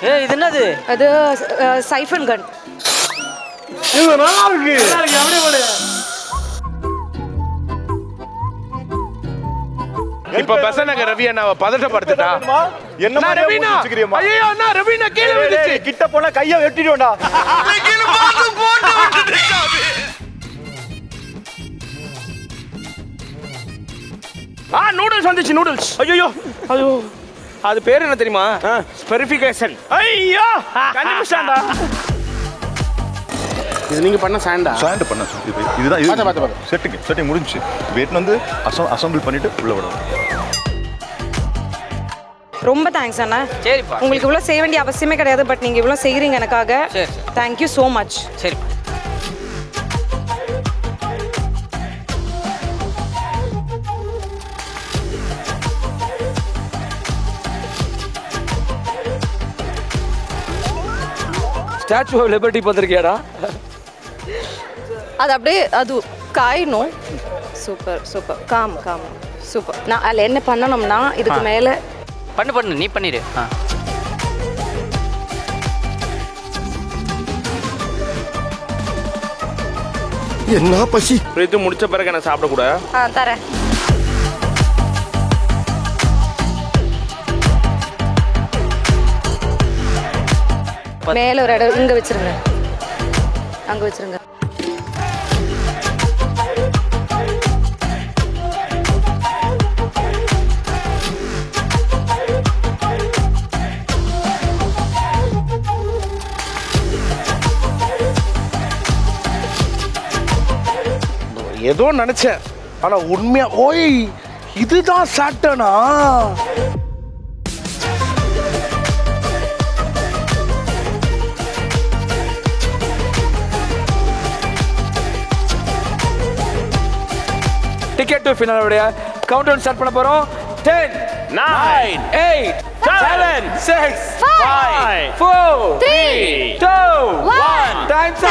ஏய் இது என்னது? அது சைஃபன் கன். இது நல்லா இருக்கு. அப்படியே போடு. இப்ப பெசனக ரவி அண்ணாவை பதட்டப்படுத்திட்டா. என்ன மாதிரி ரவினா? ஐயோ அண்ணா ரவினா கீழ விழுந்துச்சு. கிட்ட போனா கைய வெட்டிடுவேன்டா. கீழ போட்டு விட்டுட்டா. நூடுல்ஸ் வந்துச்சு நூடுல்ஸ். ஐயோ ஐயோ அது பேர் என்ன தெரியுமா? ஸ்பெரிஃபிகேஷன். ஐயோ கண்டுபிடிச்சான்டா. இது நீங்க பண்ண சாண்டா? சாண்ட் பண்ண இதுதான் இது. பாத்து செட்டிங் முடிஞ்சுச்சு. வெயிட் வந்து அசம்பிள் பண்ணிட்டு உள்ள விடணும். ரொம்ப தேங்க்ஸ் அண்ணா. சரிப்பா. உங்களுக்கு இவ்வளோ செய்ய வேண்டிய அவசியமே கிடையாது, பட் நீங்கள் இவ்வளோ செய்கிறீங்க எனக்காக. சரி. Thank you so much. சரி. ஸ்டாச்சு ஆஃப் லிபர்ட்டி பார்த்துருக்கியாடா? அது அப்படியே அது காயணும். Super super calm calm super. நான் அதில் என்ன பண்ணணும்னா இதுக்கு மேலே பண்ணு நீ பண்ணிடு. என்ன பசி? இது முடிச்ச பிறகு என்ன சாப்பிட கூட? தரேன். மேலே ஒரு இடம் இங்கே வச்சிருங்க, அங்கே வச்சிருங்க. ஏதோ நினைச்சேன் ஆனா உண்மையா ஓய் இதுதான் சாட்டனா? டிக்கெட் டு ஃபினாலோட கவுண்ட் டவுன் ஸ்டார்ட் பண்ண போறோம். 10 9 8 7 6 5 4 3 2 1 டைம்ஸ்